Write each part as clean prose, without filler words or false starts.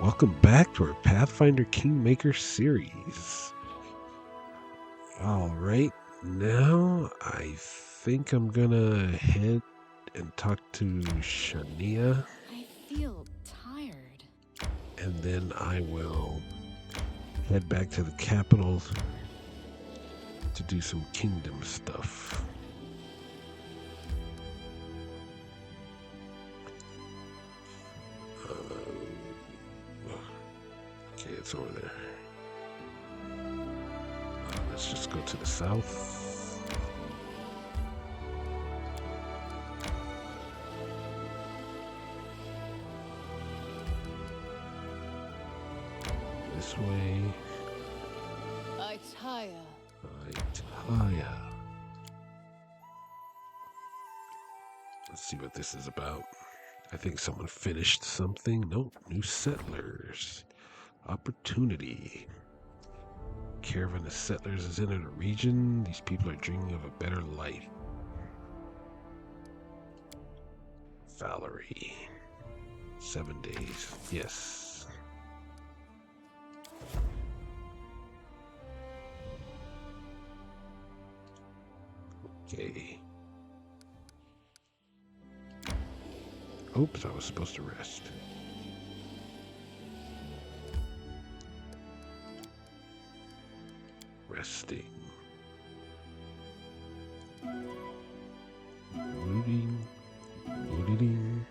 Welcome back to our Pathfinder Kingmaker series. All right, now I think I'm gonna head and talk to Shania, I feel tired. and then I will head back to the capital to do some kingdom stuff. Okay, it's over there. Let's just go to the south. This way. I tire. Let's see what this is about. I think someone finished something. Nope, new settlers. Opportunity. Caravan of settlers has entered a region. These people are dreaming of a better life. Valerie. 7 days. Yes. Okay. Oops, I was supposed to rest. Resting. Looting. Looting.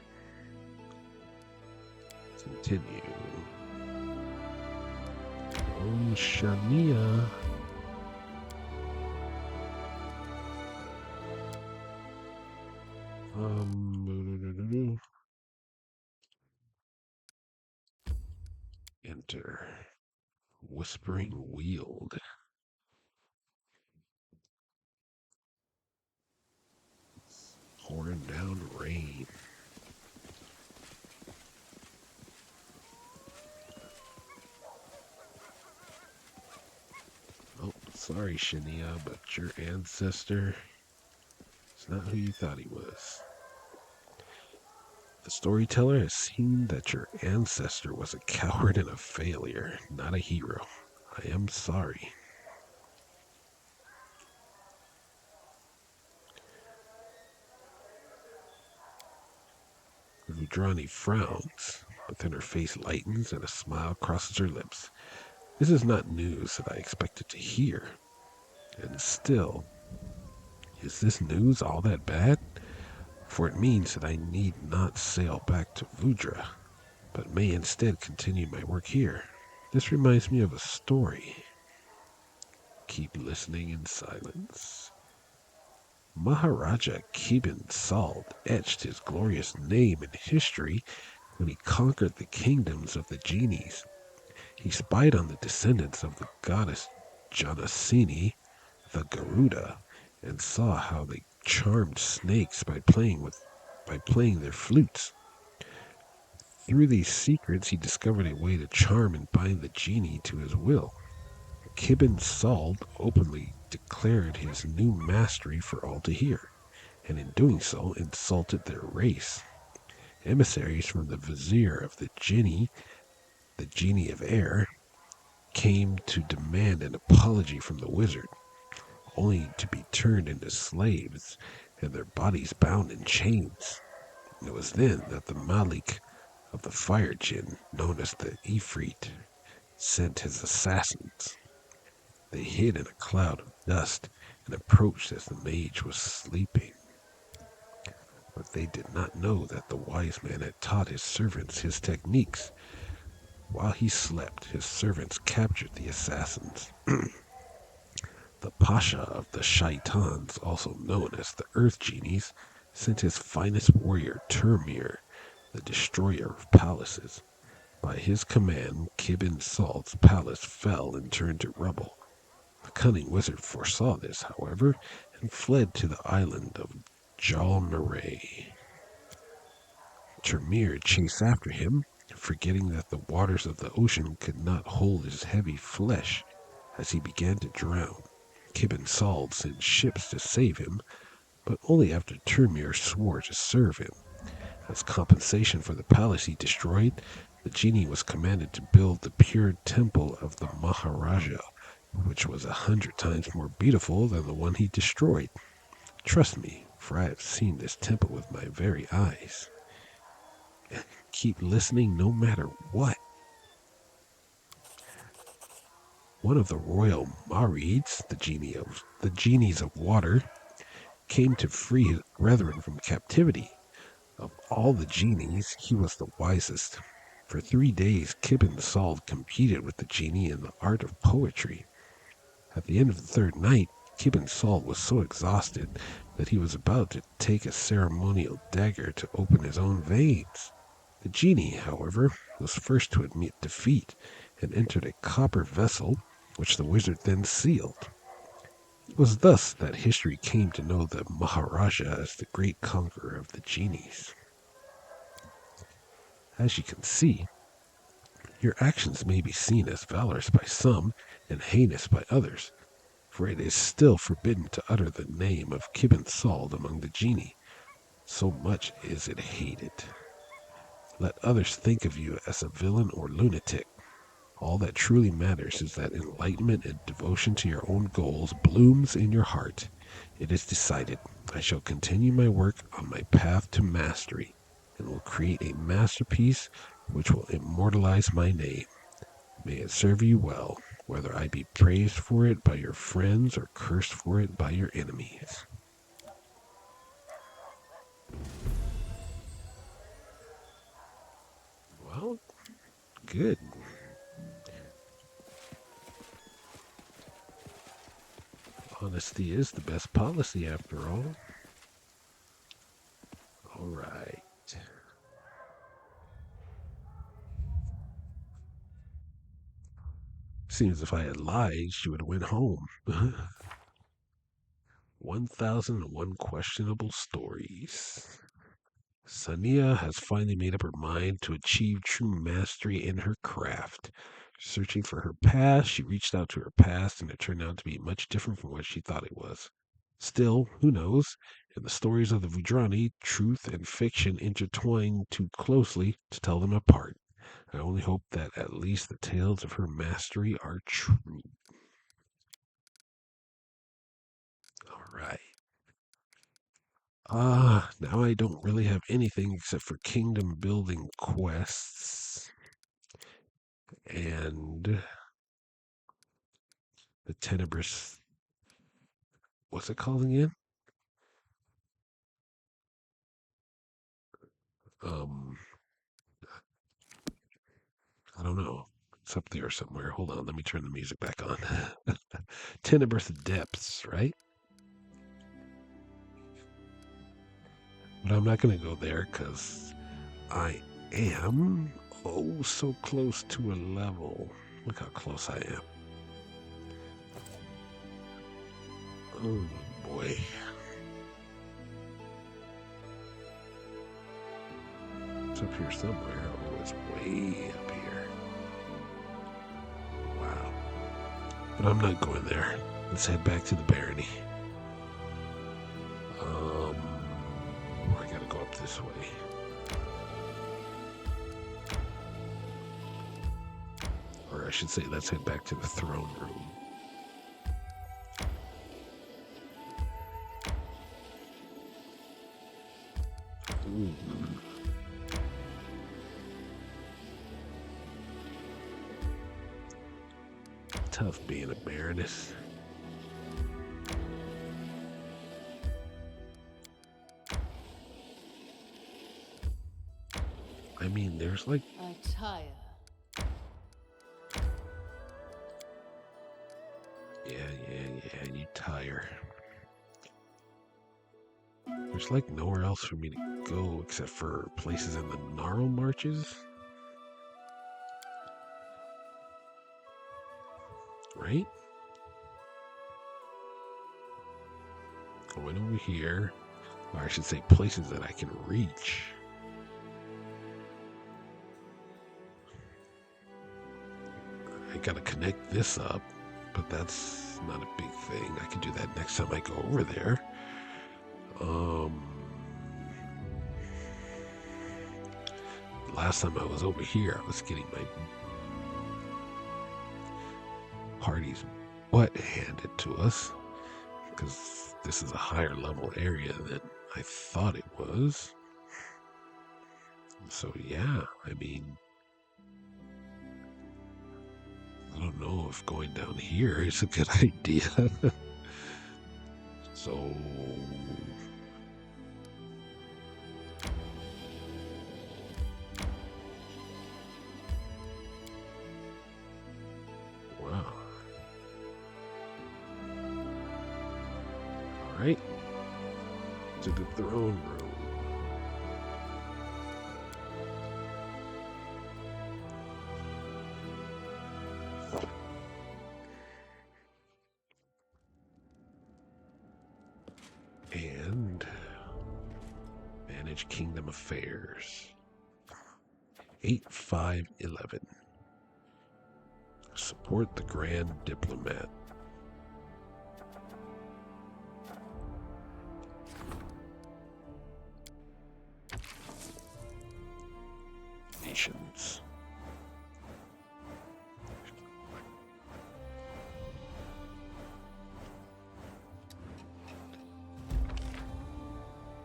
Continue. Oh, Shania. Enter. Whispering Wield. Pouring down rain. Oh, sorry, Shania, but your ancestor is not who you thought he was. The storyteller has seen that your ancestor was a coward and a failure, not a hero. I am sorry. Vudrani frowns, but then her face lightens and a smile crosses her lips. This is not news that I expected to hear. And still, is this news all that bad? For it means that I need not sail back to Vudra, but may instead continue my work here. This reminds me of a story. Keep listening in silence. Maharaja Kibin Sald etched his glorious name in history when he conquered the kingdoms of the genies. He spied on the descendants of the goddess Janasini, the Garuda, and saw how they charmed snakes by playing their flutes. Through these secrets, he discovered a way to charm and bind the genie to his will. Kibin Sald openly declared his new mastery for all to hear, and in doing so insulted their race. Emissaries from the vizier of the genie of air, came to demand an apology from the wizard, only to be turned into slaves and their bodies bound in chains. It was then that the Malik of the fire jinn, known as the Ifrit, sent his assassins. They hid in a cloud of dust and approached as the mage was sleeping. But they did not know that the wise man had taught his servants his techniques. While he slept, his servants captured the assassins. The Pasha of the Shaitans, also known as the Earth Genies, sent his finest warrior, Termir, the destroyer of palaces. By his command, Kibin Salt's palace fell and turned to rubble. The cunning wizard foresaw this, however, and fled to the island of Jalmaray. Termir chased after him, forgetting that the waters of the ocean could not hold his heavy flesh. As he began to drown, Kibin Sald sent ships to save him, but only after Termir swore to serve him. As compensation for the palace he destroyed, The genie was commanded to build the pure temple of the Maharaja, which was 100 times more beautiful than the one he destroyed. Trust me, for I have seen this temple with my very eyes. Keep listening no matter what. One of the royal Marids, the genies of water, came to free his brethren from captivity. Of all the genies, he was the wisest. For 3 days, Kibin Sald competed with the genie in the art of poetry. At the end of the third night, Kibin Sald was so exhausted that he was about to take a ceremonial dagger to open his own veins. The genie, however, was first to admit defeat and entered a copper vessel, which the wizard then sealed. It was thus that history came to know the Maharaja as the great conqueror of the genies. As you can see, your actions may be seen as valorous by some and heinous by others, for it is still forbidden to utter the name of Kibin Sald among the genii, so much is it hated. Let others think of you as a villain or lunatic. All that truly matters is that enlightenment and devotion to your own goals blooms in your heart. It is decided. I shall continue my work on my path to mastery, and will create a masterpiece which will immortalize my name. May it serve you well, whether I be praised for it by your friends or cursed for it by your enemies. Well, good. Honesty is the best policy after all. All right. Seems if I had lied, she would have went home. 1001 questionable stories. Sania has finally made up her mind to achieve true mastery in her craft. Searching for her past, she reached out to her past, and it turned out to be much different from what she thought it was. Still, who knows? In the stories of the Vudrani, truth and fiction intertwine too closely to tell them apart. I only hope that at least the tales of her mastery are true. All right. Now I don't really have anything except for kingdom building quests and the Tenebrous. What's it called again? Um, I don't know. It's up there somewhere. Hold on, let me turn the music back on. Tenebrous Depths, right? But I'm not going to go there because I am oh so close to a level. Look how close I am. Oh boy. It's up here somewhere. Oh, it's way up here. Wow. But I'm not going there. Let's head back to the barony. I gotta go up this way. Or I should say, let's head back to the throne room. Ooh. Tough being a baroness. I mean, there's like... I tire. Yeah, you tire. There's like nowhere else for me to go except for places in the Gnarl Marches. Right? Going over here. Or I should say places that I can reach. I gotta connect this up, but that's not a big thing. I can do that next time I go over there. last time I was over here, I was getting my party's butt handed to us because this is a higher level area than I thought it was. So yeah, I mean, I don't know if going down here is a good idea. So wow. All right, to the throne room. And manage kingdom affairs. 8511. Support the Grand Diplomat. Nations.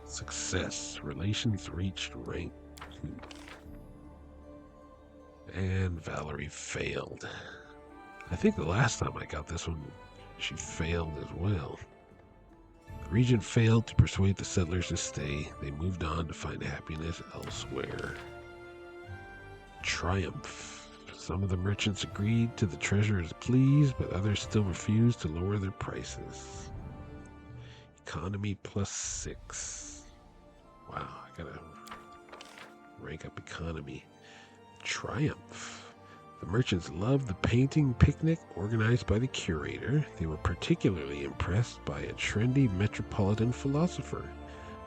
Success. Relations reached rank 2. And Valerie failed. I think the last time I got this one, she failed as well. The regent failed to persuade the settlers to stay. They moved on to find happiness elsewhere. Triumph. Some of the merchants agreed to the treasurer's pleas, but others still refused to lower their prices. Economy +6. Wow, I gotta rank up economy. Triumph. The merchants loved the painting picnic organized by the curator. They were particularly impressed by a trendy metropolitan philosopher.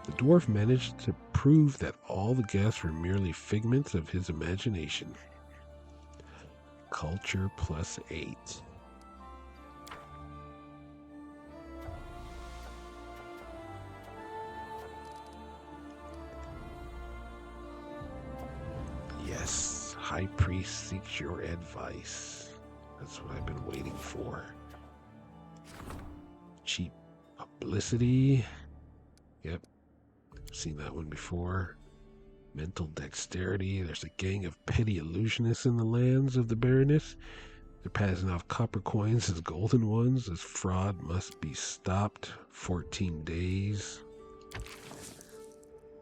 The dwarf managed to prove that all the guests were merely figments of his imagination. Culture +8. Yes, High Priest seeks your advice. That's what I've been waiting for. Cheap publicity. Yep, seen that one before. Mental dexterity. There's a gang of petty illusionists in the lands of the Baroness. They're passing off copper coins as golden ones. This fraud must be stopped. 14 days.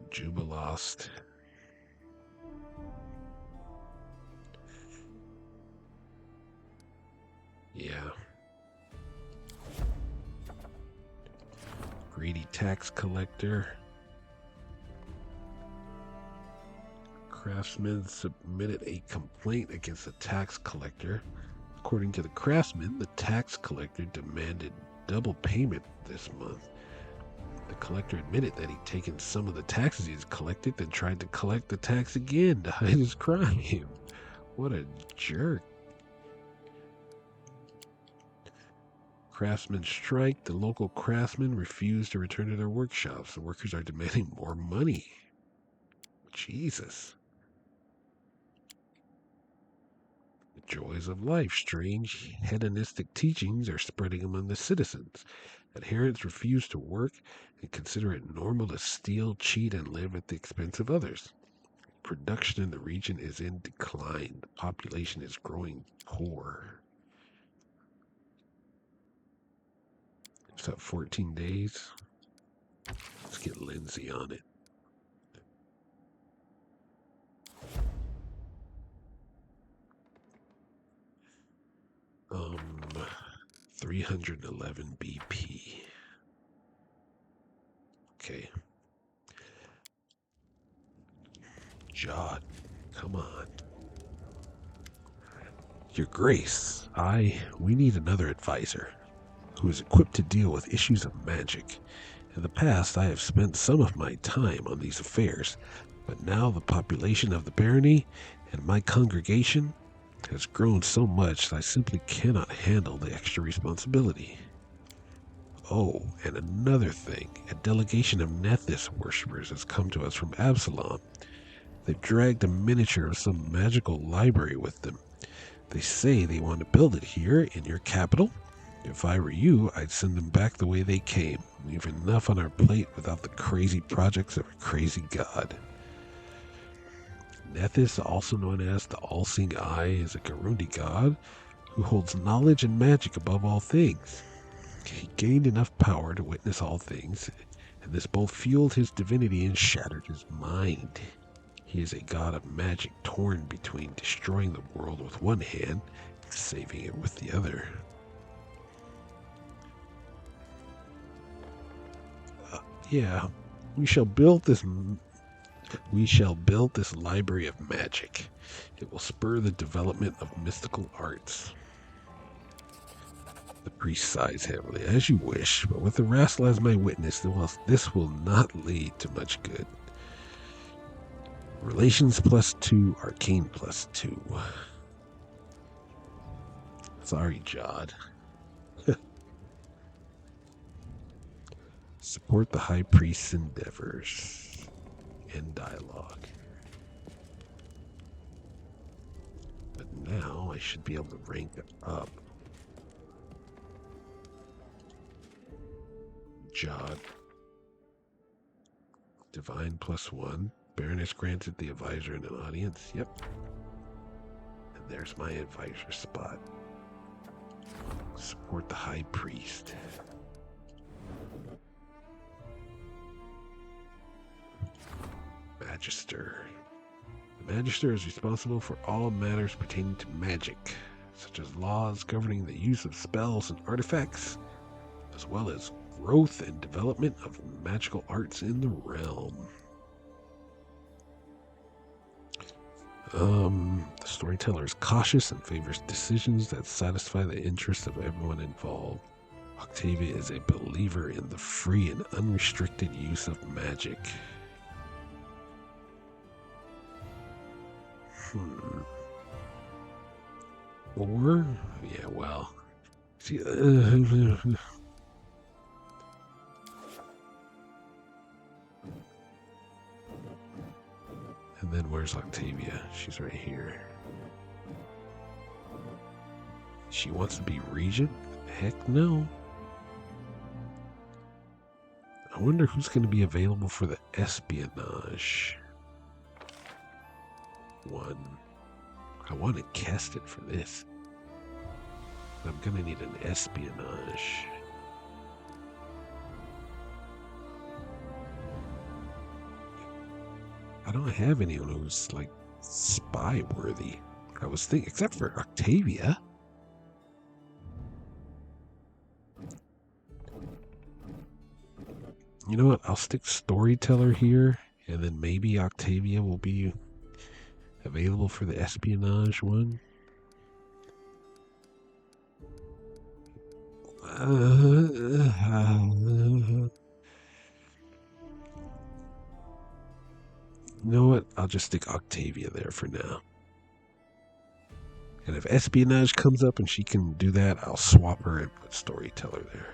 Jubilost. Yeah. Greedy tax collector. Craftsman submitted a complaint against the tax collector. According to the craftsman, the tax collector demanded double payment this month. The collector admitted that he'd taken some of the taxes he'd collected, then tried to collect the tax again to hide his crime. What a jerk. Craftsmen strike. The local craftsmen refuse to return to their workshops. The workers are demanding more money. Jesus. The joys of life. Strange hedonistic teachings are spreading among the citizens. Adherents refuse to work and consider it normal to steal, cheat, and live at the expense of others. Production in the region is in decline. The population is growing poor. It's up 14 days. Let's get Lindsay on it. 311 BP. Okay. Jod, come on. Your Grace, we need another advisor who is equipped to deal with issues of magic. In the past, I have spent some of my time on these affairs, but now the population of the barony and my congregation has grown so much that I simply cannot handle the extra responsibility. Oh, and another thing, a delegation of Nethys worshippers has come to us from Absalom. They've dragged a miniature of some magical library with them. They say they want to build it here in your capital. If I were you, I'd send them back the way they came. We've enough on our plate without the crazy projects of a crazy god. Nethys, also known as the All-Seeing Eye, is a Garundi god who holds knowledge and magic above all things. He gained enough power to witness all things, and this both fueled his divinity and shattered his mind. He is a god of magic torn between destroying the world with one hand and saving it with the other. Yeah, we shall build this library of magic. It will spur the development of mystical arts. The priest sighs heavily. As you wish, but with the rascal as my witness, this will not lead to much good. Relations +2, arcane +2. Sorry, Jod. Support the high priest's endeavors. End dialogue. But now I should be able to rank up. Jod. Divine +1. Baroness granted the advisor in an audience. Yep. And there's my advisor spot. Support the high priest. Magister. The Magister is responsible for all matters pertaining to magic, such as laws governing the use of spells and artifacts, as well as growth and development of magical arts in the realm. The storyteller is cautious and favors decisions that satisfy the interests of everyone involved. Octavia is a believer in the free and unrestricted use of magic. Or, yeah, well, see, and then where's Octavia? She's right here. She wants to be regent? Heck no. I wonder who's going to be available for the espionage one. I want to cast it for this. I'm going to need an espionage. I don't have anyone who's like spy worthy. I was thinking, except for Octavia. You know what? I'll stick storyteller here, and then maybe Octavia will be available for the espionage one. You know what? I'll just stick Octavia there for now. And if espionage comes up and she can do that, I'll swap her and put storyteller there.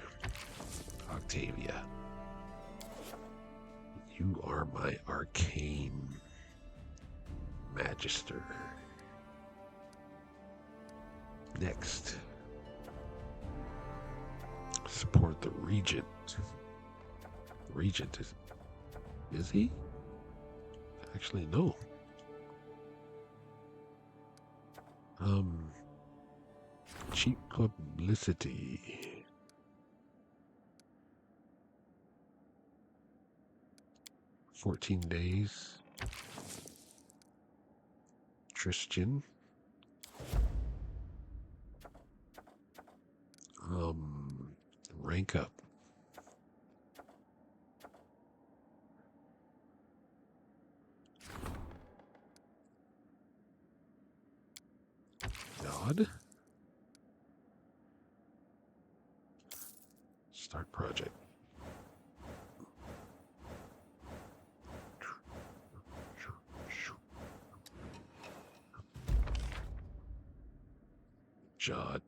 Octavia. You are my arcane magister. Next. Support the regent. Regent is he? Actually, no. Cheap publicity. $14 days. Tristan. Rank up. God. Start project.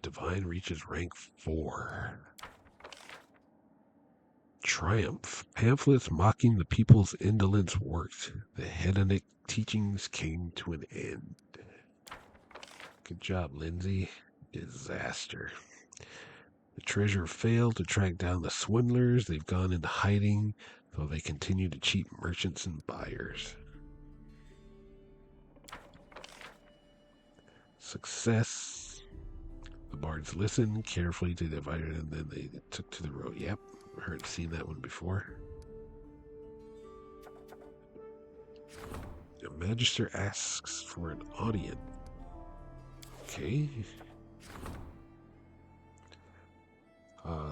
Divine reaches rank 4. Triumph. Pamphlets mocking the people's indolence worked. The hedonic teachings came to an end. Good job, Lindsay. Disaster. The treasurer failed to track down the swindlers. They've gone into hiding, though they continue to cheat merchants and buyers. Success. The bards listened carefully to the advice, and then they took to the road. Yep, seen that one before. The magister asks for an audience. Okay.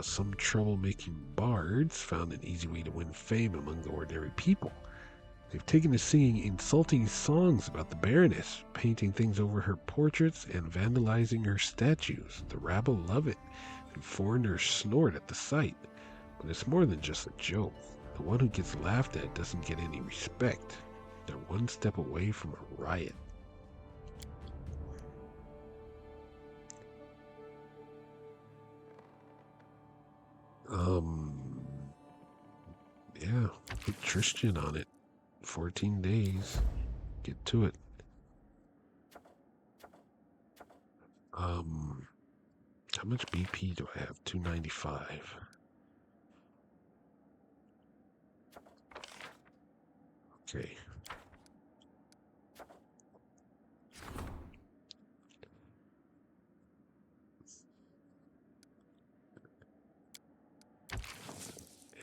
Some troublemaking bards found an easy way to win fame among the ordinary people. They've taken to singing insulting songs about the Baroness, painting things over her portraits, and vandalizing her statues. The rabble love it, and foreigners snort at the sight. But it's more than just a joke. The one who gets laughed at doesn't get any respect. They're one step away from a riot. Yeah, put Tristan on it. 14 days. Get to it. How much BP do I have? 295. Okay.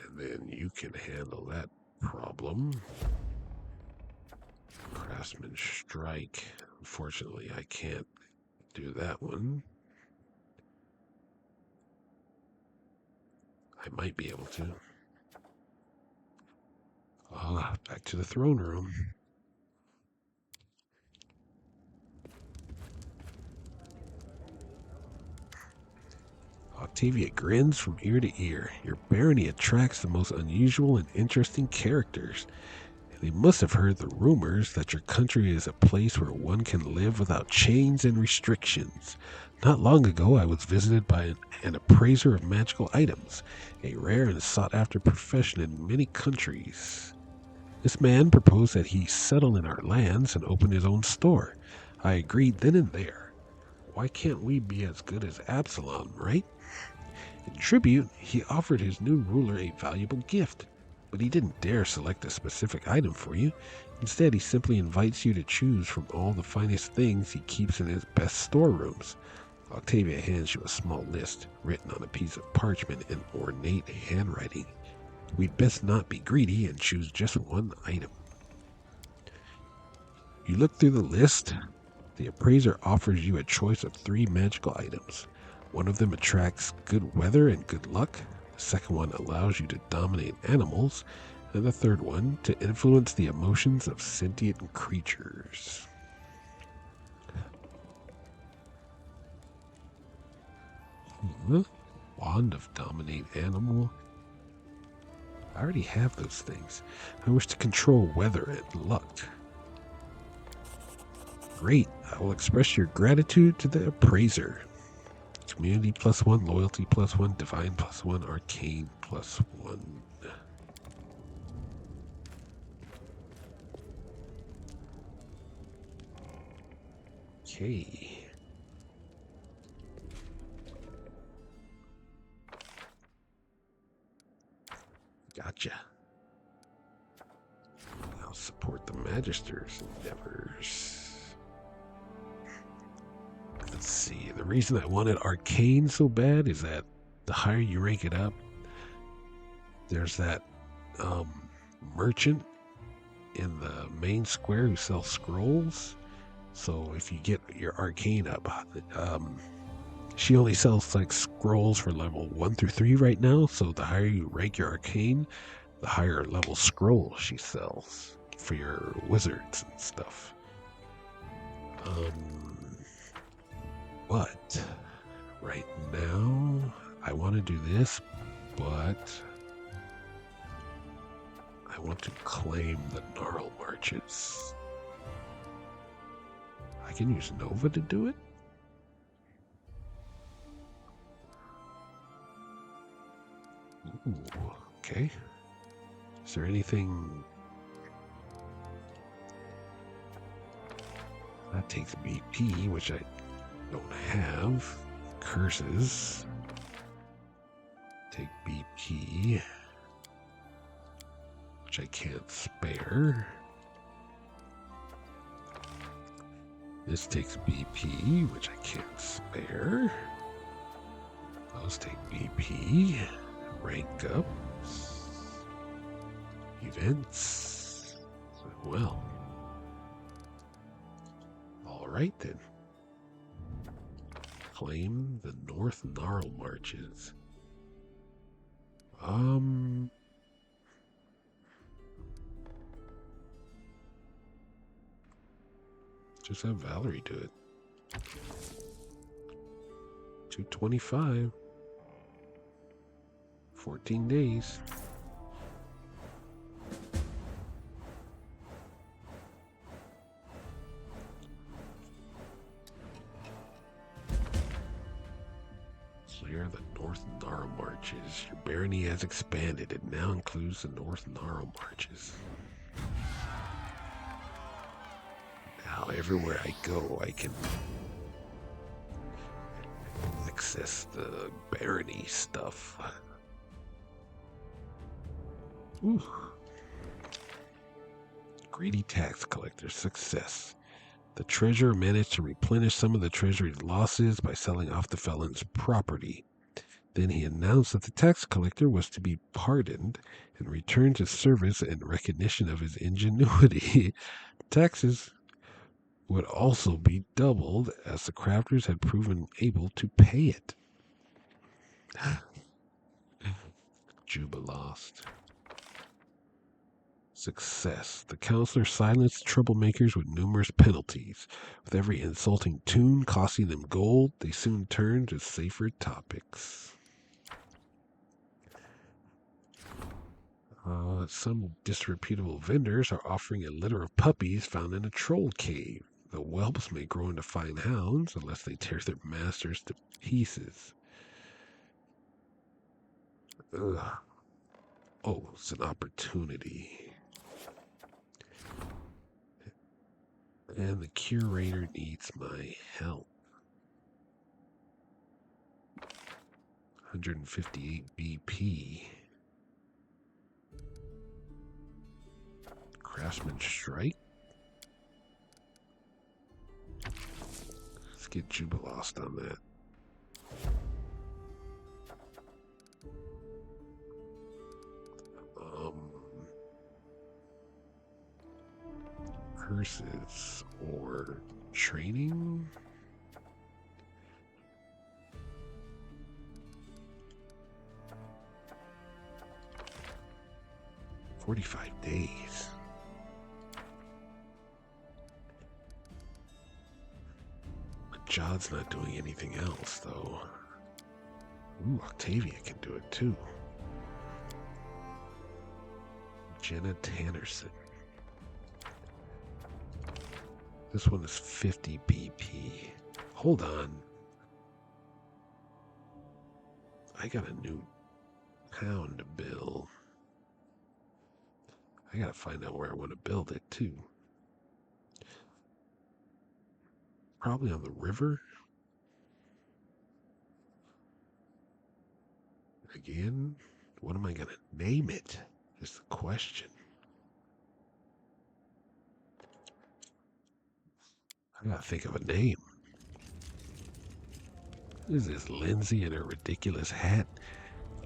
And then you can handle that problem. Craftsman Strike. Unfortunately, I can't do that one. I might be able to. Back to the throne room. Octavia grins from ear to ear. Your barony attracts the most unusual and interesting characters. They must have heard the rumors that your country is a place where one can live without chains and restrictions. Not long ago, I was visited by an appraiser of magical items, a rare and sought-after profession in many countries. This man proposed that he settle in our lands and open his own store. I agreed then and there. Why can't we be as good as Absalom, right? In tribute, he offered his new ruler a valuable gift, but he didn't dare select a specific item for you. Instead, he simply invites you to choose from all the finest things he keeps in his best storerooms. Octavia hands you a small list, written on a piece of parchment in ornate handwriting. We'd best not be greedy and choose just one item. You look through the list. The appraiser offers you a choice of 3 magical items. One of them attracts good weather and good luck. The second one allows you to dominate animals. And the third one to influence the emotions of sentient creatures. Wand of dominate animal. I already have those things. I wish to control weather and luck. Great. I will express your gratitude to the appraiser. Community +1, loyalty +1, divine +1, arcane +1. Okay. Gotcha. I'll support the Magister's endeavors. Let's see. The reason I wanted arcane so bad is that the higher you rank it up, there's that merchant in the main square who sells scrolls. So if you get your arcane up, she only sells like scrolls for level 1 through 3 right now. So the higher you rank your arcane, the higher level scrolls she sells for your wizards and stuff. But right now, I want to do this, but I want to claim the Gnarl Marches. I can use Nova to do it? Ooh, okay. Is there anything... That takes BP, which I don't have. Curses. Take BP, which I can't spare. This takes BP, which I can't spare. Those take BP. Rank up. Events. Well. Alright then. Claim the North Gnarl Marches. Just have Valerie do it. 225. 14 days. Clear the North Gnarl Marches. Your barony has expanded. It now includes the North Gnarl Marches. Now, everywhere I go, I can access the barony stuff. Ooh. Greedy tax collector, success. The treasurer managed to replenish some of the treasury's losses by selling off the felon's property. Then he announced that the tax collector was to be pardoned and returned to service in recognition of his ingenuity. Taxes would also be doubled as the crafters had proven able to pay it. Jubilost. Success. The counselor silenced troublemakers with numerous penalties. With every insulting tune costing them gold, they soon turned to safer topics. Some disreputable vendors are offering a litter of puppies found in a troll cave. The whelps may grow into fine hounds unless they tear their masters to pieces. Ugh. Oh, it's an opportunity. And the curator needs my help. 158 BP. Craftsman Strike. Let's get Jubilost on that. Curses or training? "45 days. But Jod's not doing anything else, though. Ooh, Octavia can do it, too. Jenna Tannerson. This one is 50 BP. Hold on. I got a new town to build. I gotta find out where I want to build it, too. Probably on the river. Again, what am I gonna name it? Is the question. I gotta think of a name. What is this, Lindsay in her ridiculous hat?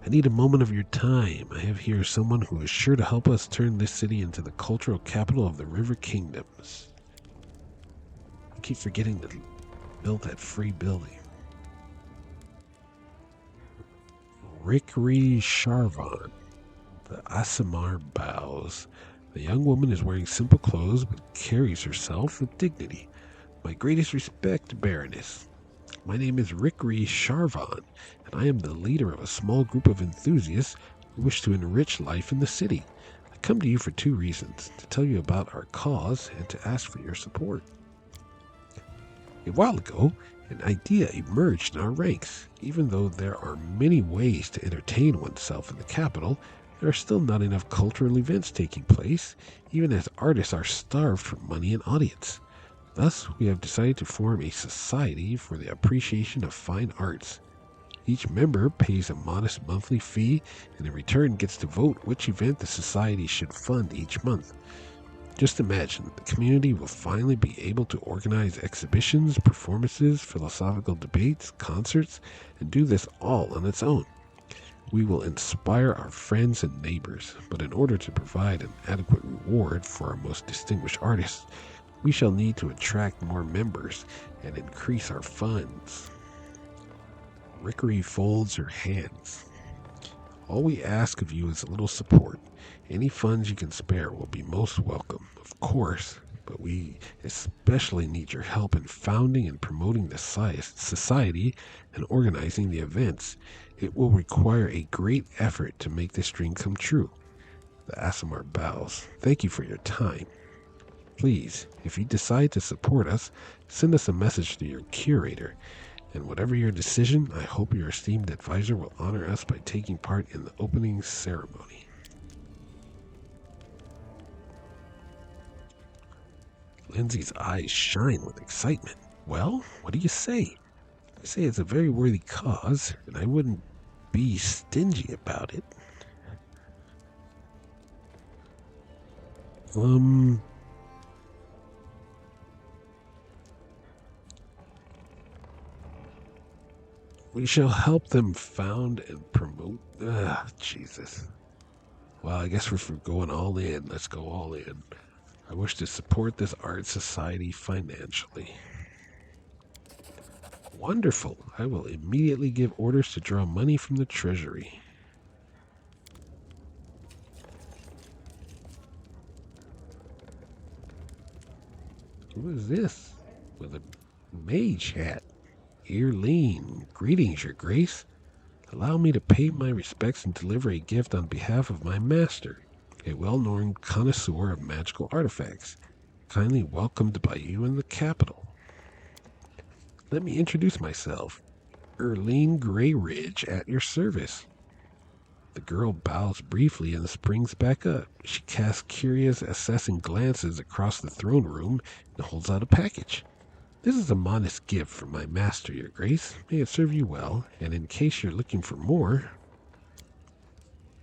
I need a moment of your time. I have here someone who is sure to help us turn this city into the cultural capital of the River Kingdoms. I keep forgetting to build that free building. Rikri Sharvan. The Asimar bows. The young woman is wearing simple clothes but carries herself with dignity. My greatest respect, Baroness. My name is Rikri Sharvan, and I am the leader of a small group of enthusiasts who wish to enrich life in the city. I come to you for two reasons, to tell you about our cause and to ask for your support. A while ago, an idea emerged in our ranks. Even though there are many ways to entertain oneself in the capital, there are still not enough cultural events taking place, even as artists are starved for money and audience. Thus, we have decided to form a society for the appreciation of fine arts. Each member pays a modest monthly fee and in return gets to vote which event the society should fund each month. Just imagine, the community will finally be able to organize exhibitions, performances, philosophical debates, concerts, and do this all on its own. We will inspire our friends and neighbors, but in order to provide an adequate reward for our most distinguished artists, we shall need to attract more members and increase our funds. Rickery folds her hands. All we ask of you is a little support. Any funds you can spare will be most welcome, of course, but we especially need your help in founding and promoting the society and organizing the events. It will require a great effort to make this dream come true. The Asimar bows. Thank you for your time. Please, if you decide to support us, send us a message to your curator. And whatever your decision, I hope your esteemed advisor will honor us by taking part in the opening ceremony. Lindsay's eyes shine with excitement. Well, what do you say? I say it's a very worthy cause, and I wouldn't be stingy about it. Um, we shall help them found and promote. Jesus. Well, I guess if we're going all in, let's go all in. I wish to support this art society financially. Wonderful. I will immediately give orders to draw money from the treasury. Who is this? With a mage hat. Earleen. Greetings, your grace. Allow me to pay my respects and deliver a gift on behalf of my master, a well-known connoisseur of magical artifacts, kindly welcomed by you in the capital. Let me introduce myself. Earleen Greyridge at your service. The girl bows briefly and springs back up. She casts curious, assessing glances across the throne room and holds out a package. This is a modest gift from my master, your grace. May it serve you well, and in case you're looking for more...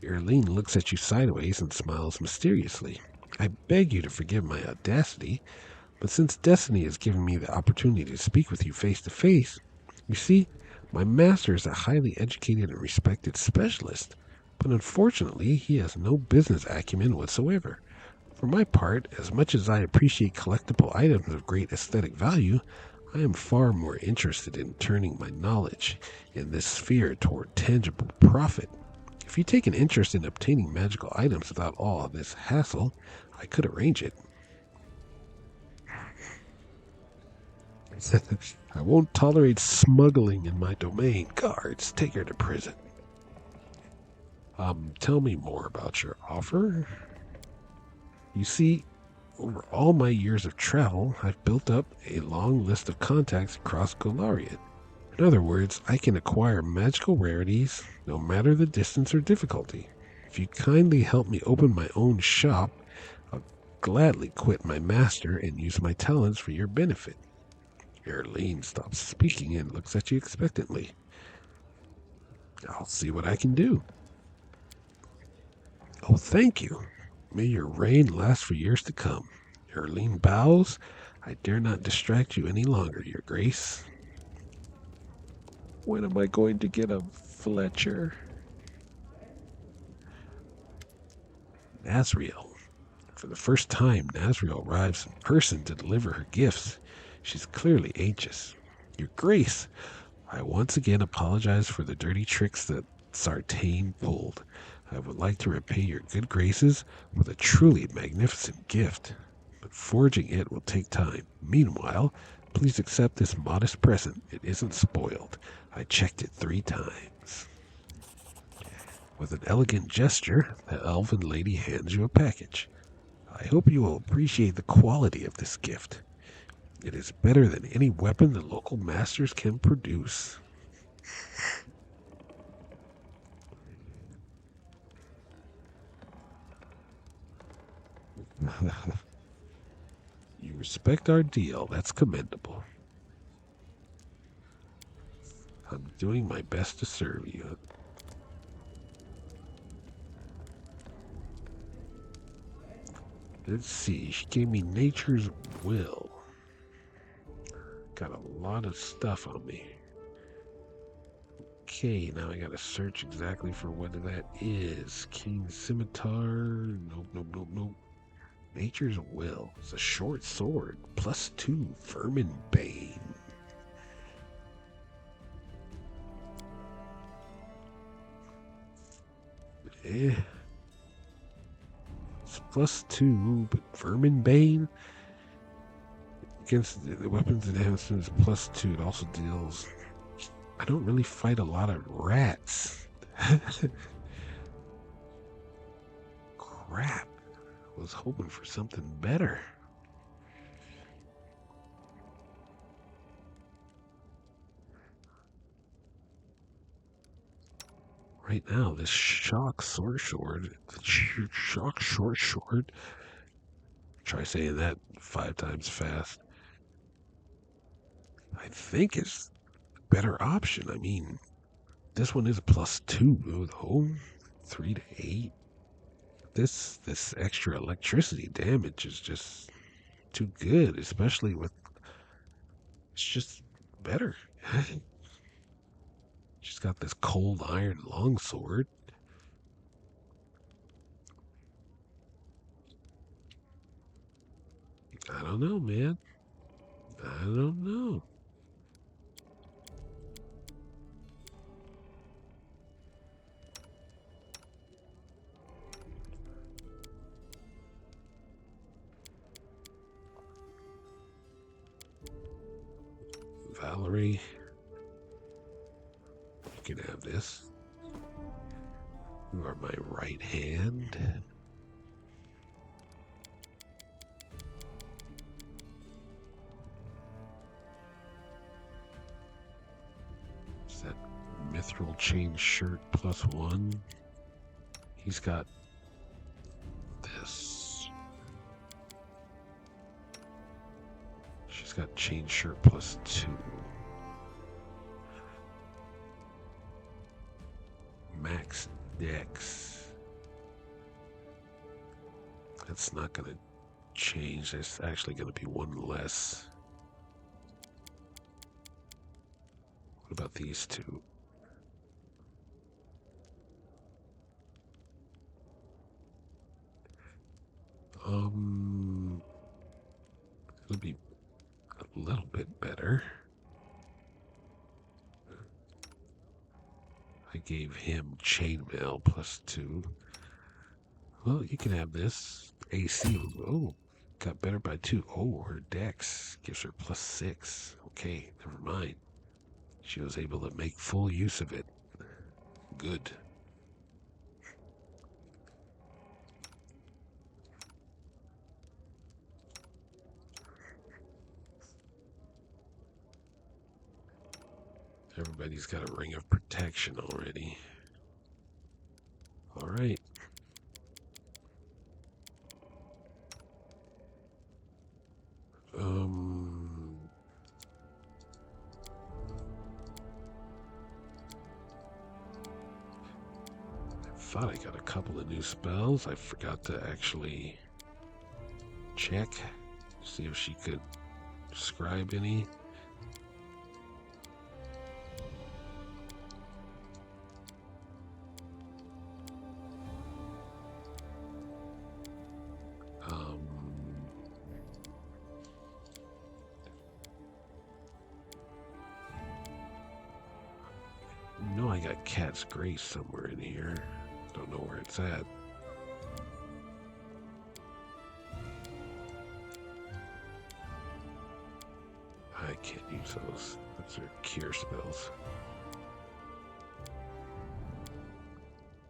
Earleen looks at you sideways and smiles mysteriously. I beg you to forgive my audacity, but since destiny has given me the opportunity to speak with you face to face, you see, my master is a highly educated and respected specialist, but unfortunately he has no business acumen whatsoever. For my part, as much as I appreciate collectible items of great aesthetic value, I am far more interested in turning my knowledge in this sphere toward tangible profit. If you take an interest in obtaining magical items without all this hassle, I could arrange it. I won't tolerate smuggling in my domain. Guards, take her to prison. Tell me more about your offer. You see, over all my years of travel, I've built up a long list of contacts across Golarion. In other words, I can acquire magical rarities no matter the distance or difficulty. If you kindly help me open my own shop, I'll gladly quit my master and use my talents for your benefit. Earleen stops speaking and looks at you expectantly. I'll see what I can do. Oh, thank you. May your reign last for years to come. Earleen bows. I dare not distract you any longer, your grace. When am I going to get a Fletcher? Nazriel. For the first time, Nazriel arrives in person to deliver her gifts. She's clearly anxious. Your grace, I once again apologize for the dirty tricks that Sartain pulled. I would like to repay your good graces with a truly magnificent gift, but forging it will take time. Meanwhile, please accept this modest present. It isn't spoiled. I checked it 3 times. With an elegant gesture, the elven lady hands you a package. I hope you will appreciate the quality of this gift. It is better than any weapon the local masters can produce. You respect our deal. That's commendable. I'm doing my best to serve you. Let's see. She gave me nature's will. Got a lot of stuff on me. Okay, now I gotta search exactly for what that is. King Scimitar. Nope, nope, nope, nope. Nature's will. It's a short sword. +2. Vermin Bane. Eh. It's +2, but Vermin Bane? Against the weapons enhancements +2. It also deals. I don't really fight a lot of rats. Crap. I was hoping for something better. Right now, this shock short sword, shock short sword. Try saying that 5 times fast. I think it's a better option. I mean, this one is a +2 though, 3 to 8. This extra electricity damage is just too good, especially with it's just better. She's got this cold iron longsword. I don't know, man. I don't know. Valerie, you can have this. You are my right hand. Is that mithril chain shirt +1? He's got this. She's got chain shirt +2. Max dex. That's not going to change. There's actually going to be one less. What about these two? It'll be a little bit better. I gave him chainmail +2. Well, you can have this. AC. Oh, got better by 2. Oh, her dex gives her +6. Okay, never mind. She was able to make full use of it. Good. Everybody's got a ring of protection already. All right. I thought I got a couple of new spells. I forgot to actually check, see if she could scribe any. No, I got Cat's Grace somewhere in here. Don't know where it's at. I can't use those. Those are cure spells.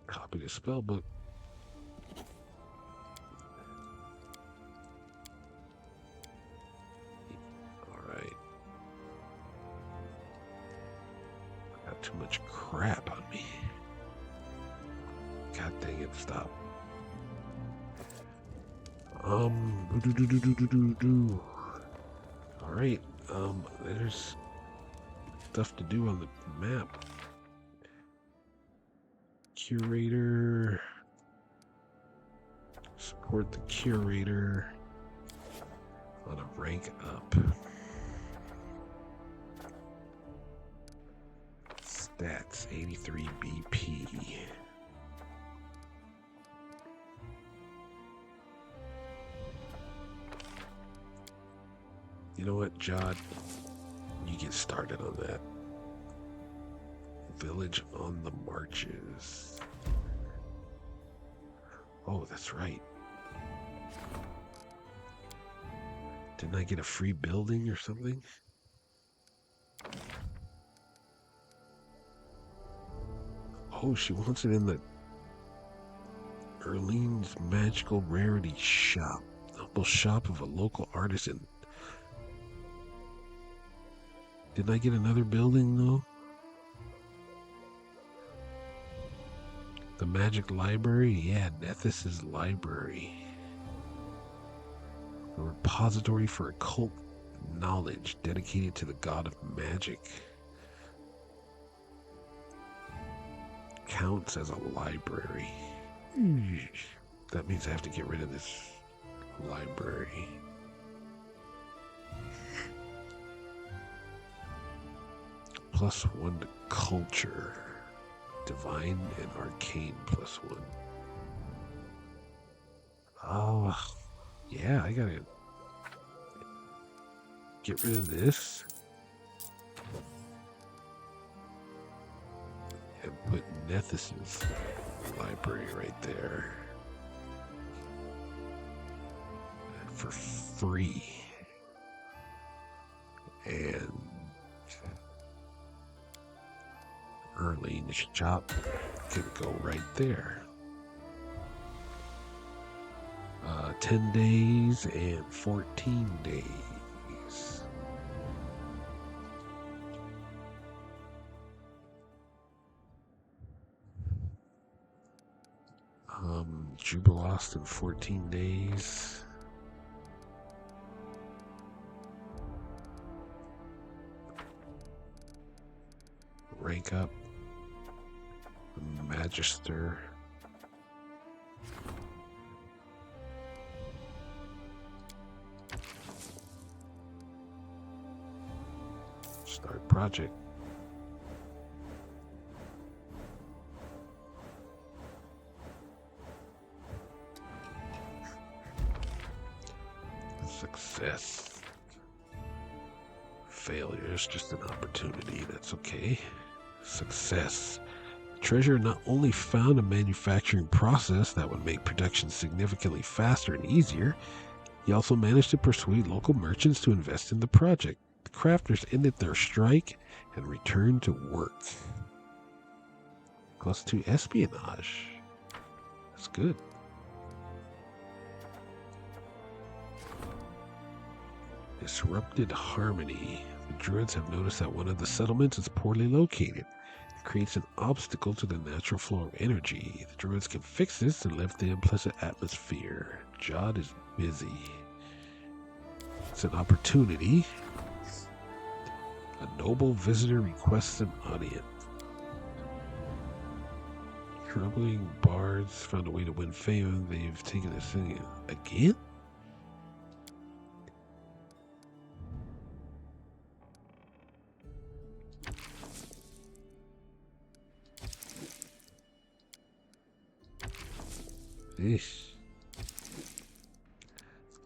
Copy the spell book. Alright. I got too much crap on me. God dang it, stop. All right. There's stuff to do on the map. Curator. Support the curator on a rank up. Stats 83 BP. You know what, Jod? You get started on that. Village on the marches. Oh, that's right. Didn't I get a free building or something? Oh, she wants it in the Erlene's Magical Rarity Shop. Humble shop of a local artisan. Didn't I get another building, though? The Magic Library? Yeah, Nethys's Library. A repository for occult knowledge dedicated to the god of magic. Counts as a library. That means I have to get rid of this library. +1 to culture. Divine and arcane +1. Oh, yeah, I gotta get rid of this. And put Nethys's library right there. For free. And Erlene's shop can go right there. 10 days and 14 days. Jubilost in 14 days. Rank up. Magister. Start project. Success. Failure is just an opportunity. That's okay. Success. Treasure not only found a manufacturing process that would make production significantly faster and easier, he also managed to persuade local merchants to invest in the project. The crafters ended their strike and returned to work. +2 espionage. That's good. Disrupted harmony. The druids have noticed that one of the settlements is poorly located. It creates an obstacle to the natural flow of energy. The druids can fix this and lift the unpleasant atmosphere. Jod is busy. It's an opportunity. A noble visitor requests an audience. Troubling bards found a way to win fame. They've taken this thing again? Eesh.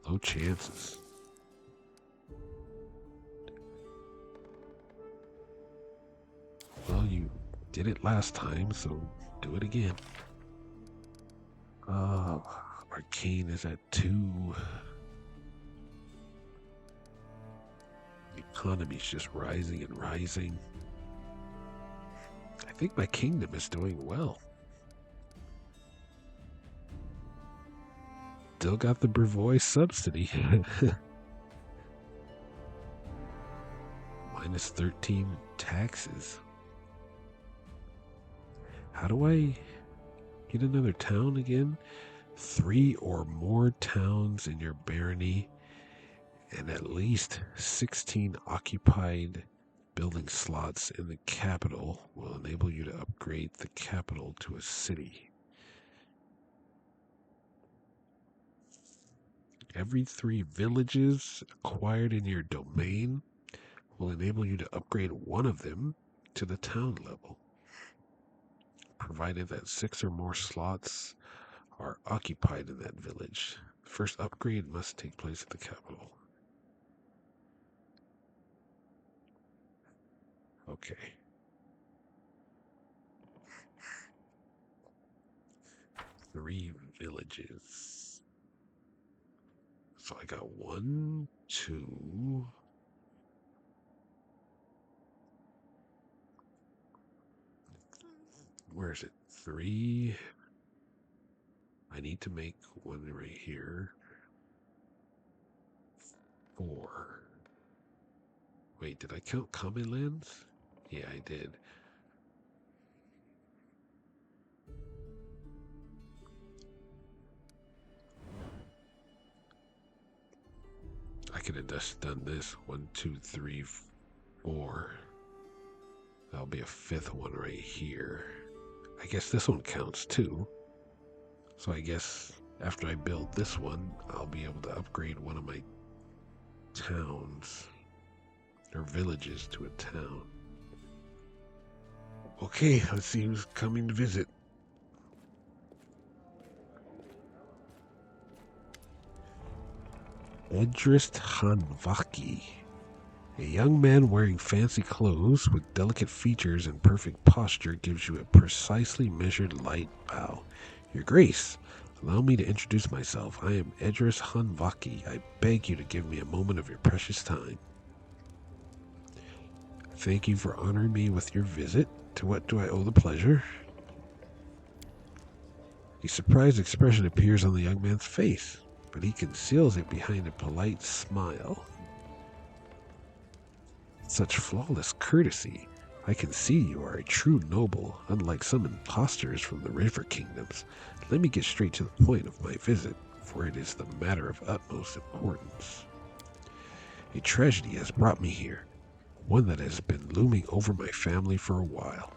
Low chances. Well, you did it last time, so do it again. Arcane is at 2. The economy's just rising and rising. I think my kingdom is doing well. Still got the Brevois subsidy. -13 taxes. How do I get another town again? 3 or more towns in your barony and at least 16 occupied building slots in the capital will enable you to upgrade the capital to a city. Every 3 villages acquired in your domain will enable you to upgrade one of them to the town level, provided that 6 or more slots are occupied in that village. The first upgrade must take place at the capital. Okay. Three villages. So I got 1, 2. Where is it? 3. I need to make one right here. 4. Wait, did I count common lands? Yeah, I did. I could have just done this. 1, 2, 3, 4. That'll be a 5th one right here. I guess this one counts too. So I guess after I build this one, I'll be able to upgrade one of my towns or villages to a town. Okay, let's see who's coming to visit. Edrist Hanvaki. A young man wearing fancy clothes with delicate features and perfect posture gives you a precisely measured light bow. Your Grace, allow me to introduce myself. I am Edrist Hanvaki. I beg you to give me a moment of your precious time. Thank you for honoring me with your visit. To what do I owe the pleasure? A surprised expression appears on the young man's face, but he conceals it behind a polite smile. Such flawless courtesy. I can see you are a true noble, unlike some impostors from the river kingdoms. Let me get straight to the point of my visit, for it is the matter of utmost importance. A tragedy has brought me here, one that has been looming over my family for a while,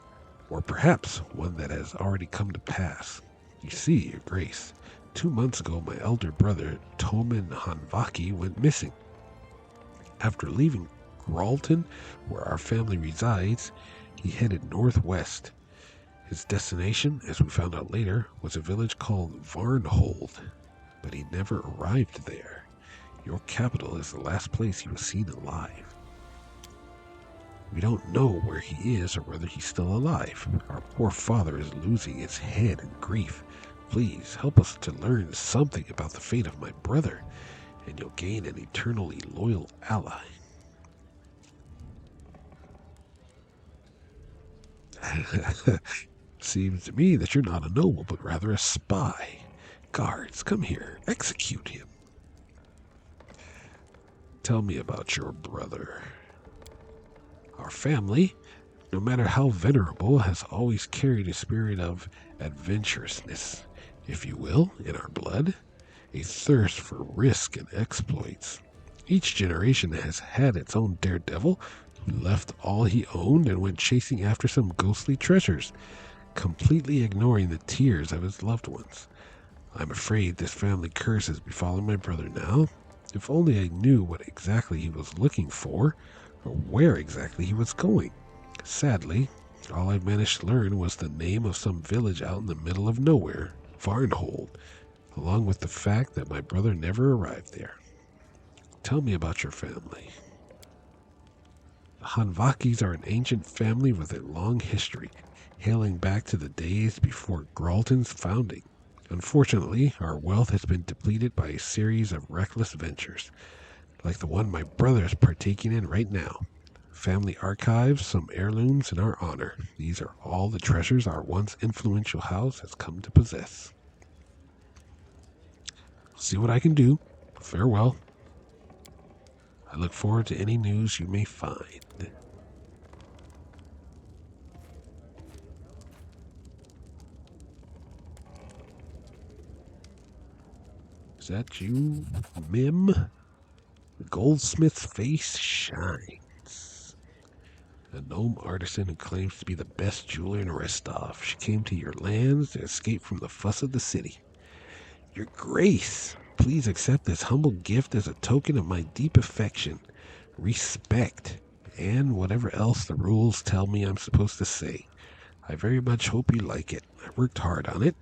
or perhaps one that has already come to pass. You see, Your Grace, 2 months ago my elder brother, Toman Hanvaki, went missing. After leaving Gralton, where our family resides, he headed northwest. His destination, as we found out later, was a village called Varnhold, but he never arrived there. Your capital is the last place he was seen alive. We don't know where he is or whether he's still alive. Our poor father is losing his head in grief. Please help us to learn something about the fate of my brother, and you'll gain an eternally loyal ally. Seems to me that you're not a noble, but rather a spy. Guards, come here. Execute him. Tell me about your brother. Our family, no matter how venerable, has always carried a spirit of adventurousness, if you will, in our blood, a thirst for risk and exploits. Each generation has had its own daredevil who left all he owned and went chasing after some ghostly treasures, completely ignoring the tears of his loved ones. I'm afraid this family curse has befallen my brother now. If only I knew what exactly he was looking for, or where exactly he was going. Sadly, all I managed to learn was the name of some village out in the middle of nowhere, Varnhold, along with the fact that my brother never arrived there. Tell me about your family. The Hanvakis are an ancient family with a long history, hailing back to the days before Gralton's founding. Unfortunately, our wealth has been depleted by a series of reckless ventures, like the one my brother is partaking in right now. Family archives, some heirlooms in our honor. These are all the treasures our once influential house has come to possess. See what I can do. Farewell. I look forward to any news you may find. Is that you, Mim? The goldsmith's face shines. A gnome artisan who claims to be the best jeweler in Restov. She came to your lands to escape from the fuss of the city. Your Grace, please accept this humble gift as a token of my deep affection, respect, and whatever else the rules tell me I'm supposed to say. I very much hope you like it. I worked hard on it.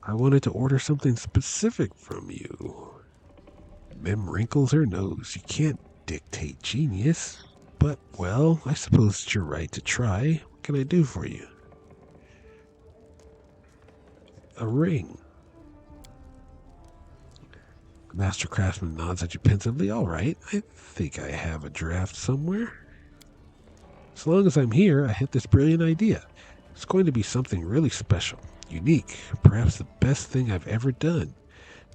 I wanted to order something specific from you. Mem wrinkles her nose. You can't dictate genius. But, well, I suppose it's your right to try. What can I do for you? A ring. The master craftsman nods at you pensively. All right, I think I have a draft somewhere. As long as I'm here, I had this brilliant idea. It's going to be something really special, unique, perhaps the best thing I've ever done.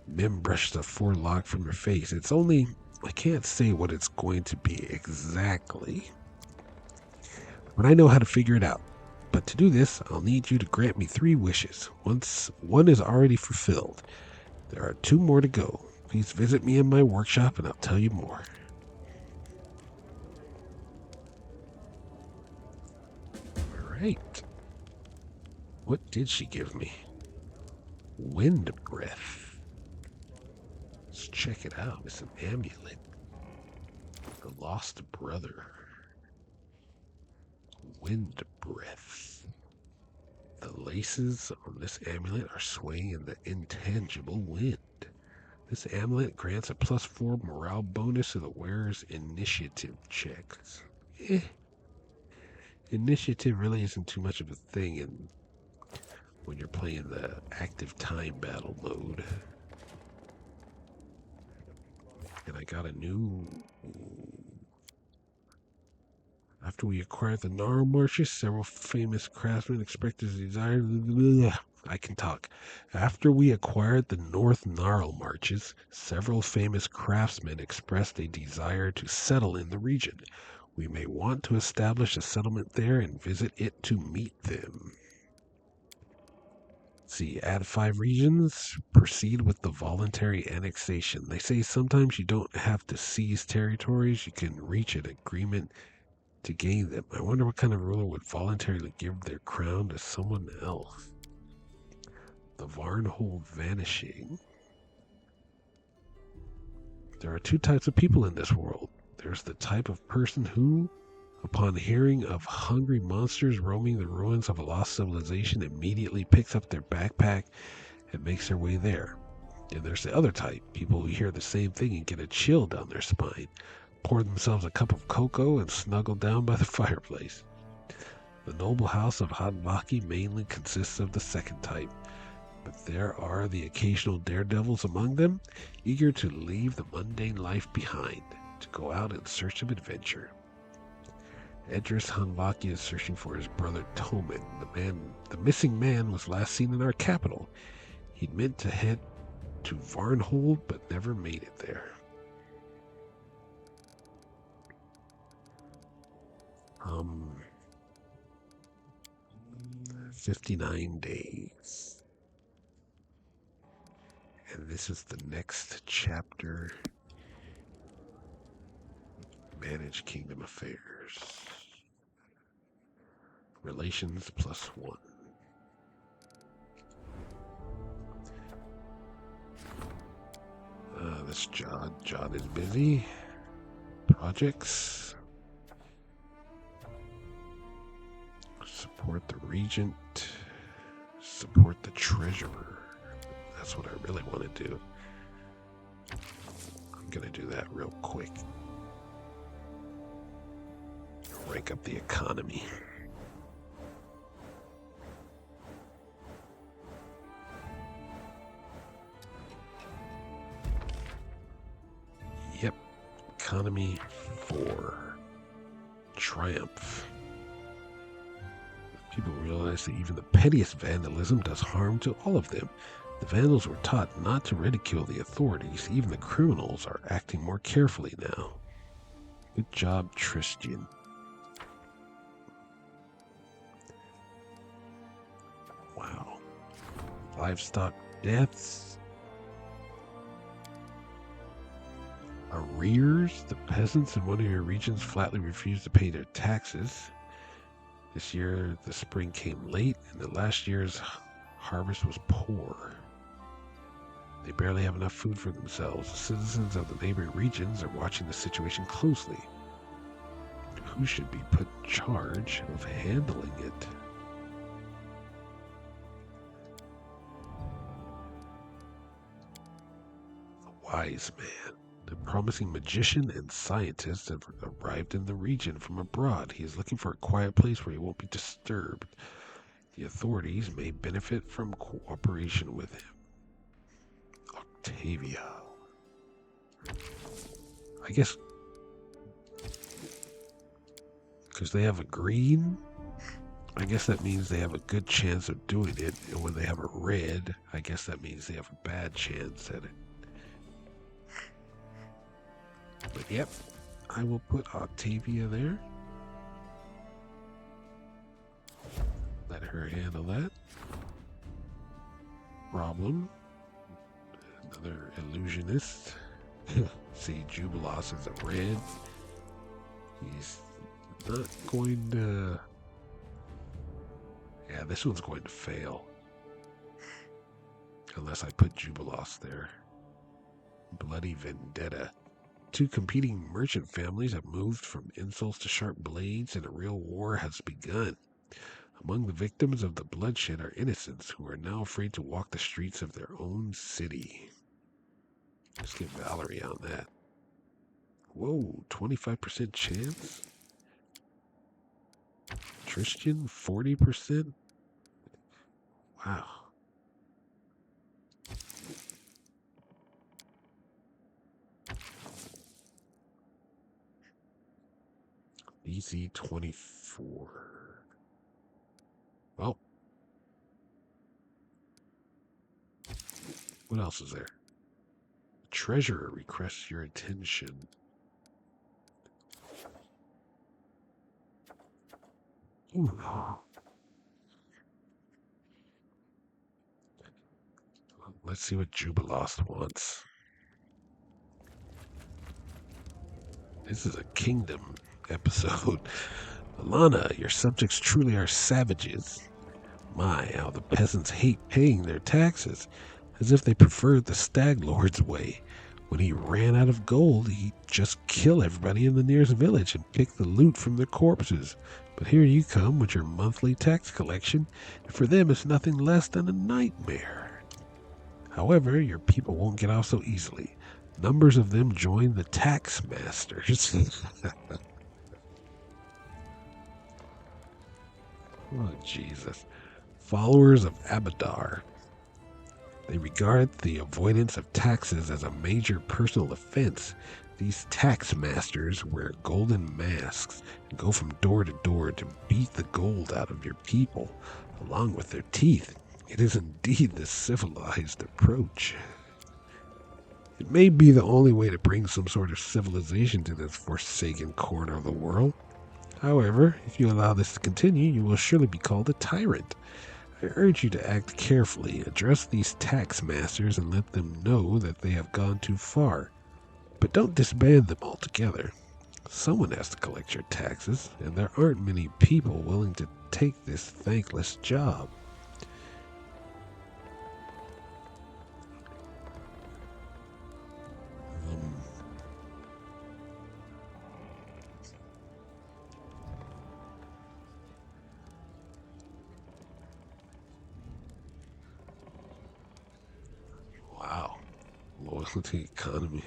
Mim brushed the forelock from her face. It's only, I can't say what it's going to be exactly, but I know how to figure it out. But to do this, I'll need you to grant me 3 wishes. One is already fulfilled. There are 2 more to go. Please visit me in my workshop and I'll tell you more. All right. What did she give me? Wind breath. Let's check it out. It's an amulet. The lost brother. Wind breath. The laces on this amulet are swaying in the intangible wind. This amulet grants a +4 morale bonus to the wearer's initiative checks. Initiative really isn't too much of a thing when you're playing the active time battle mode. And I got a new... After we acquired the Gnarl Marshes, several famous craftsmen expressed his desire... I can talk. After we acquired the North Gnarl Marches, several famous craftsmen expressed a desire to settle in the region. We may want to establish a settlement there and visit it to meet them. See, add 5 regions, proceed with the voluntary annexation. They say sometimes you don't have to seize territories, you can reach an agreement to gain them. I wonder what kind of ruler would voluntarily give their crown to someone else. The Varnhold vanishing. There are 2 types of people in this world. There's the type of person who, upon hearing of hungry monsters roaming the ruins of a lost civilization, immediately picks up their backpack and makes their way there. And there's the other type, people who hear the same thing and get a chill down their spine, pour themselves a cup of cocoa and snuggle down by the fireplace. The noble house of Hanbaki mainly consists of the second type, but there are the occasional daredevils among them, eager to leave the mundane life behind, to go out in search of adventure. Edris Hanbaki is searching for his brother Toman. The missing man was last seen in our capital. He'd meant to head to Varnhold, but never made it there. 59 days. And this is the next chapter. Manage kingdom affairs. Relations +1. This Jod is busy. Projects. Support the regent. Support the treasurer. That's what I really want to do. I'm going to do that real quick. Rank up the economy. Yep. Economy 4. Triumph. People realize that even the pettiest vandalism does harm to all of them. The Vandals were taught not to ridicule the authorities. Even the criminals are acting more carefully now. Good job, Tristan. Wow. livestock deaths, arrears. The peasants in one of your regions flatly refuse to pay their taxes. This year, the spring came late, and the last year's harvest was poor. They barely have enough food for themselves. The citizens of the neighboring regions are watching the situation closely. Who should be put in charge of handling it? The wise man. The promising magician and scientist have arrived in the region from abroad. He is looking for a quiet place where he won't be disturbed. The authorities may benefit from cooperation with him. Octavia. I guess because they have a green, I guess that means they have a good chance of doing it. And when they have a red, I guess that means they have a bad chance at it. But yep, I will put Octavia there. Let her handle that. Problem. Another illusionist. See, Jubilos is a red. He's not going to... Yeah, this one's going to fail. Unless I put Jubilos there. Bloody Vendetta. Two competing merchant families have moved from insults to sharp blades, and a real war has begun. Among the victims of the bloodshed are innocents who are now afraid to walk the streets of their own city. Let's get Valerie on that. Whoa, 25% chance? Tristan, 40%? Wow. EZ 24. Well. What else is there? Treasurer requests your attention. Ooh. Let's see what Jubilost wants. This is a kingdom episode. Alana, your subjects truly are savages. My, how the peasants hate paying their taxes, as if they preferred the Stag Lord's way. When he ran out of gold, he'd just kill everybody in the nearest village and pick the loot from their corpses. But here you come with your monthly tax collection, and for them it's nothing less than a nightmare. However, your people won't get off so easily. Numbers of them join the tax masters. Oh, Jesus. Followers of Abadar. They regard the avoidance of taxes as a major personal offense. These tax masters wear golden masks and go from door to door to beat the gold out of your people, along with their teeth. It is indeed the civilized approach. It may be the only way to bring some sort of civilization to this forsaken corner of the world. However, if you allow this to continue, you will surely be called a tyrant. I urge you to act carefully, address these tax masters, and let them know that they have gone too far. But don't disband them altogether. Someone has to collect your taxes, and there aren't many people willing to take this thankless job. Wow. Loyalty economy.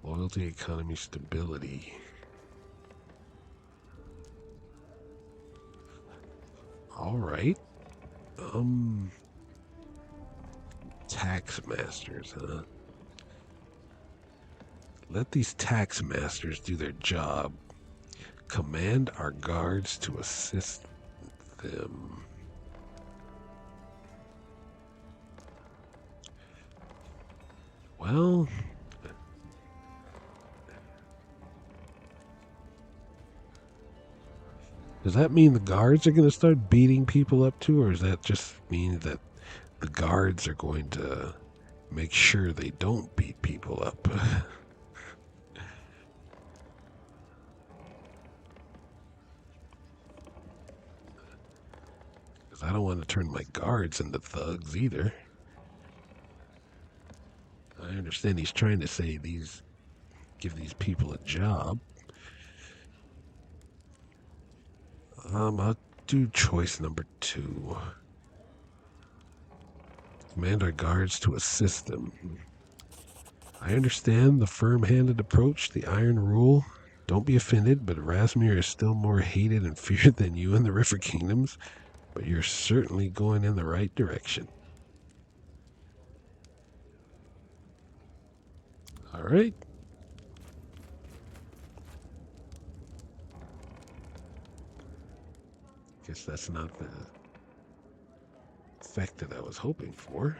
Loyalty economy stability. All right. Tax masters, huh? Let these tax masters do their job. Command our guards to assist them. Well, Does that mean the guards are going to start beating people up too, or does that just mean that the guards are going to make sure they don't beat people up? Because I don't want to turn my guards into thugs either. I understand he's trying to say give these people a job. I'll do choice number 2. Command our guards to assist them. I understand the firm-handed approach, the iron rule. Don't be offended, but Rasmir is still more hated and feared than you in the River Kingdoms, but you're certainly going in the right direction. All right. Guess that's not the effect that I was hoping for.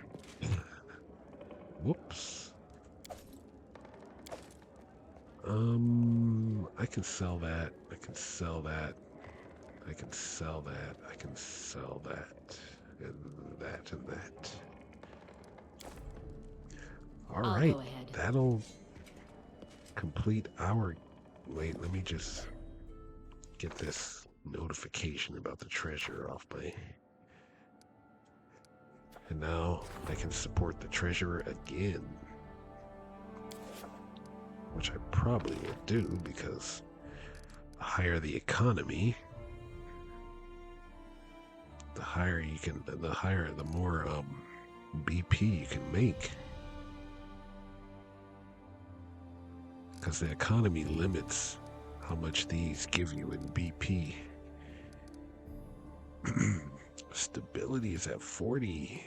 Whoops. I can sell that. I can sell that. I can sell that. I can sell that. And that and that. All I'll right. go ahead. That'll complete our... Wait, let me just get this notification about the treasure off my... And now I can support the treasurer again. Which I probably will do because the higher the economy, the more BP you can make. Because the economy limits how much these give you in BP. Stability is at 40.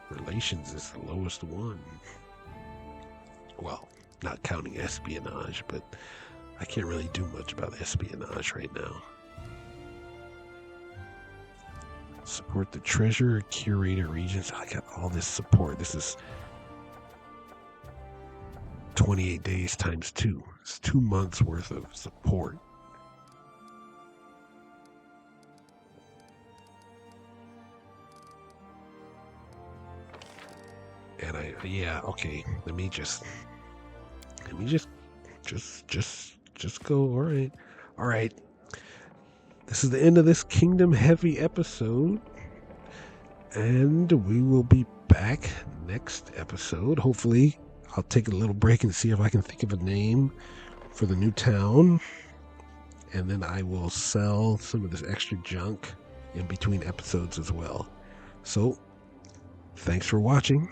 Relations is the lowest one. Well, not counting espionage, but I can't really do much about espionage right now. Support the treasurer, curator, regents. I got all this support. This is 28 days times 2. It's 2 months worth of support. And okay. Let me just go. All right. This is the end of this Kingdom Heavy episode, and we will be back next episode. Hopefully, I'll take a little break and see if I can think of a name for the new town, and then I will sell some of this extra junk in between episodes as well. So, thanks for watching.